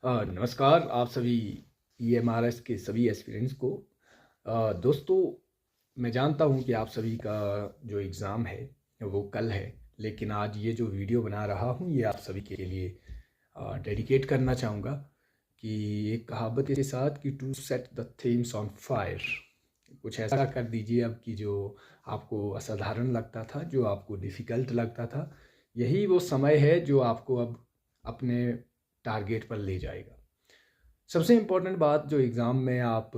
नमस्कार आप सभी EMRS के सभी एस्पिरेंट्स को। दोस्तों, मैं जानता हूं कि आप सभी का जो एग्ज़ाम है वो कल है, लेकिन आज ये जो वीडियो बना रहा हूं ये आप सभी के लिए डेडिकेट करना चाहूँगा कि एक कहावत के साथ कि to set the Thames on fire. कुछ ऐसा कर दीजिए अब कि जो आपको असाधारण लगता था, जो आपको डिफ़िकल्ट लगता था, यही वो समय है जो आपको अब अपने टारगेट पर ले जाएगा। सबसे इम्पोर्टेंट बात जो एग्ज़ाम में आप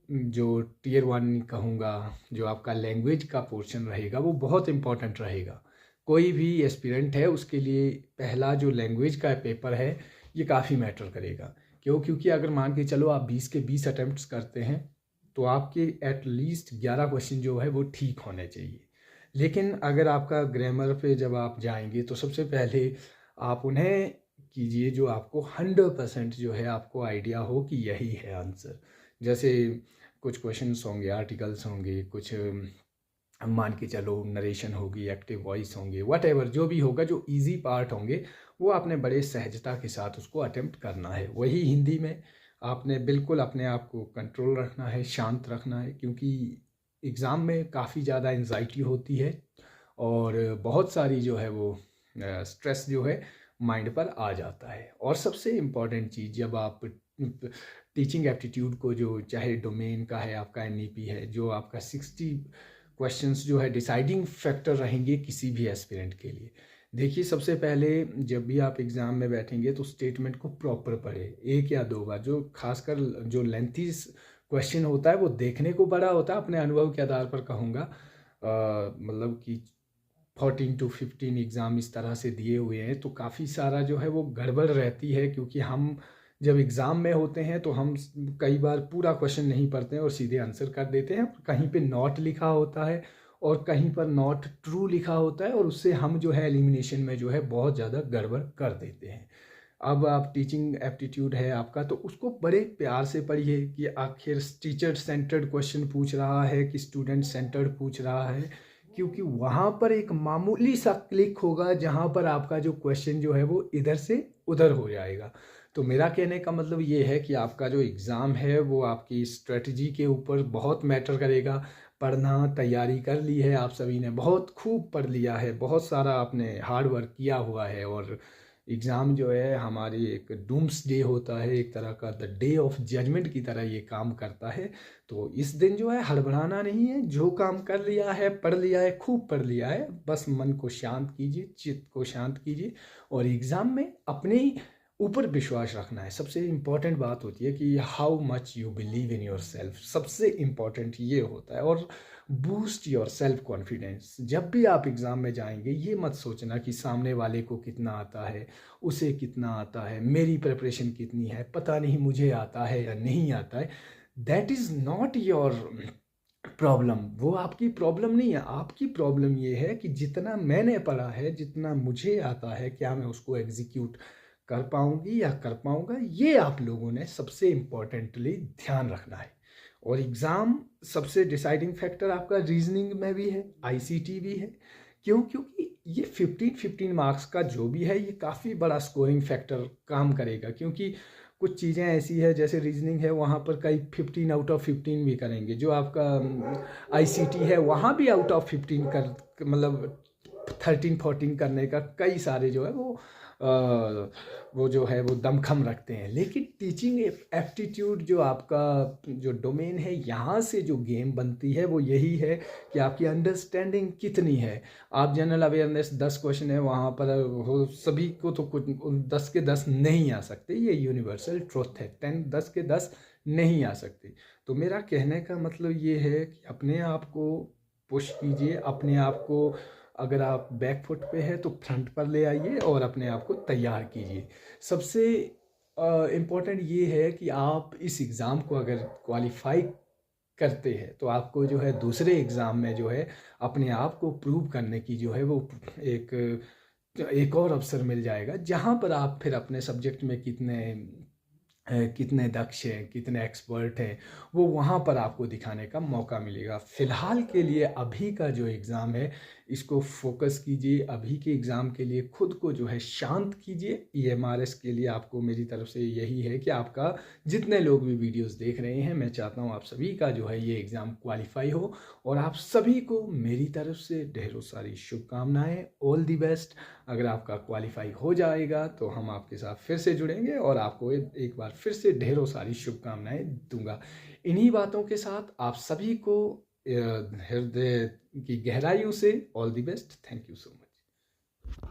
जो टियर वन कहूँगा, जो आपका लैंग्वेज का पोर्शन रहेगा वो बहुत इम्पोर्टेंट रहेगा। कोई भी एस्पिरेंट है उसके लिए पहला जो लैंग्वेज का पेपर है ये काफ़ी मैटर करेगा। क्योंकि अगर मान के चलो आप 20 के 20 अटैम्प्ट्स करते हैं तो आपके एटलीस्ट 11 क्वेश्चन जो है वो ठीक होने चाहिए। लेकिन अगर आपका ग्रामर पे जब आप जाएंगे तो सबसे पहले आप उन्हें कीजिए जो आपको 100% जो है आपको आइडिया हो कि यही है आंसर। जैसे कुछ क्वेश्चंस होंगे, आर्टिकल्स होंगे, कुछ मान के चलो नरेशन होगी, एक्टिव वॉइस होंगे, वट जो भी होगा, जो इजी पार्ट होंगे वो आपने बड़े सहजता के साथ उसको अटेम्प्ट करना है। वही हिंदी में आपने बिल्कुल अपने आप को कंट्रोल रखना है, शांत रखना है, क्योंकि एग्ज़ाम में काफ़ी ज़्यादा एंजाइटी होती है और बहुत सारी जो है वो स्ट्रेस जो है माइंड पर आ जाता है। और सबसे इम्पॉर्टेंट चीज़, जब आप टीचिंग एप्टीट्यूड को, जो चाहे डोमेन का है, आपका NEP है, जो आपका 60 क्वेश्चंस जो है डिसाइडिंग फैक्टर रहेंगे किसी भी एस्पिरेंट के लिए। देखिए, सबसे पहले जब भी आप एग्ज़ाम में बैठेंगे तो स्टेटमेंट को प्रॉपर पढ़े, एक या दो बार। जो खासकर जो लेंथी क्वेश्चन होता है वो देखने को बड़ा होता है, अपने अनुभव के आधार पर कहूँगा। मतलब कि 14 to 15 एग्ज़ाम इस तरह से दिए हुए हैं तो काफ़ी सारा जो है वो गड़बड़ रहती है, क्योंकि हम जब एग्ज़ाम में होते हैं तो हम कई बार पूरा क्वेश्चन नहीं पढ़ते हैं और सीधे आंसर कर देते हैं। कहीं पे नॉट लिखा होता है और कहीं पर नॉट ट्रू लिखा होता है और उससे हम जो है एलिमिनेशन में जो है बहुत ज़्यादा गड़बड़ कर देते हैं। अब आप टीचिंग एप्टीट्यूड है आपका तो उसको बड़े प्यार से पढ़िए कि आखिर टीचर सेंटर्ड क्वेश्चन पूछ रहा है कि स्टूडेंट सेंटर्ड पूछ रहा है, क्योंकि वहाँ पर एक मामूली सा क्लिक होगा जहाँ पर आपका जो क्वेश्चन जो है वो इधर से उधर हो जाएगा। तो मेरा कहने का मतलब ये है कि आपका जो एग्ज़ाम है वो आपकी स्ट्रेटजी के ऊपर बहुत मैटर करेगा। पढ़ना, तैयारी कर ली है आप सभी ने, बहुत खूब पढ़ लिया है, बहुत सारा आपने हार्ड वर्क किया हुआ है और एग्ज़ाम जो है हमारी एक डूम्स डे होता है, एक तरह का द डे ऑफ जजमेंट की तरह ये काम करता है। तो इस दिन जो है हड़बड़ाना नहीं है, जो काम कर लिया है, पढ़ लिया है, खूब पढ़ लिया है, बस मन को शांत कीजिए, चित्त को शांत कीजिए और एग्ज़ाम में अपने ही ऊपर विश्वास रखना है। सबसे इम्पॉर्टेंट बात होती है कि how much you believe in your self, सबसे इम्पॉर्टेंट ये होता है। और बूस्ट योर सेल्फ कॉन्फिडेंस। जब भी आप एग्ज़ाम में जाएंगे ये मत सोचना कि सामने वाले को कितना आता है, उसे कितना आता है, मेरी प्रिपरेशन कितनी है, पता नहीं मुझे आता है या नहीं आता है। That is not your problem, वो आपकी प्रॉब्लम नहीं है। आपकी प्रॉब्लम ये है कि जितना मैंने पढ़ा है, जितना मुझे आता है, क्या मैं उसको एग्जीक्यूट कर पाऊंगी या कर पाऊंगा, ये आप लोगों ने सबसे इम्पोर्टेंटली ध्यान रखना है। और एग्ज़ाम सबसे डिसाइडिंग फैक्टर आपका रीजनिंग में भी है, ICT भी है। क्योंकि ये 15-15 मार्क्स का जो भी है ये काफ़ी बड़ा स्कोरिंग फैक्टर काम करेगा, क्योंकि कुछ चीज़ें ऐसी है जैसे रीजनिंग है, वहाँ पर कई 15 आउट ऑफ 15 भी करेंगे। जो आपका ICT है वहाँ भी आउट ऑफ 15 कर, मतलब 13-14 करने का कई सारे जो है वो जो है वो दमखम रखते हैं। लेकिन टीचिंग एप्टीट्यूड जो आपका जो डोमेन है, यहाँ से जो गेम बनती है वो यही है कि आपकी अंडरस्टैंडिंग कितनी है। आप जनरल अवेयरनेस 10 क्वेश्चन है वहाँ पर हो, सभी को तो कुछ 10 के 10 नहीं आ सकते, ये यूनिवर्सल ट्रुथ है। 10 के 10 नहीं आ सकते। तो मेरा कहने का मतलब ये है कि अपने आप को पुश कीजिए, अपने आप को, अगर आप बैक फुट पे है तो फ्रंट पर ले आइए और अपने आप को तैयार कीजिए। सबसे इम्पोर्टेंट ये है कि आप इस एग्ज़ाम को अगर क्वालिफाई करते हैं तो आपको जो है दूसरे एग्ज़ाम में जो है अपने आप को प्रूव करने की जो है वो एक एक और अवसर मिल जाएगा, जहाँ पर आप फिर अपने सब्जेक्ट में कितने कितने दक्ष हैं, कितने एक्सपर्ट हैं, वो वहाँ पर आपको दिखाने का मौका मिलेगा। फ़िलहाल के लिए अभी का जो एग्ज़ाम है, इसको फ़ोकस कीजिए। अभी के एग्ज़ाम के लिए खुद को जो है शांत कीजिए। ईएमआरएस के लिए आपको मेरी तरफ से यही है कि आपका जितने लोग भी वीडियोज़ देख रहे हैं, मैं चाहता हूँ आप सभी का जो है ये एग्ज़ाम क्वालिफ़ाई हो, और आप सभी को मेरी तरफ से ढेरों सारी शुभकामनाएँ। All the best. अगर आपका क्वालिफ़ाई हो जाएगा तो हम आपके साथ फिर से जुड़ेंगे और आपको एक बार फिर से ढेरों सारी शुभकामनाएँ दूँगा। इन्हीं बातों के साथ आप सभी को हृदय की गहराइयों से all the best. Thank you so much.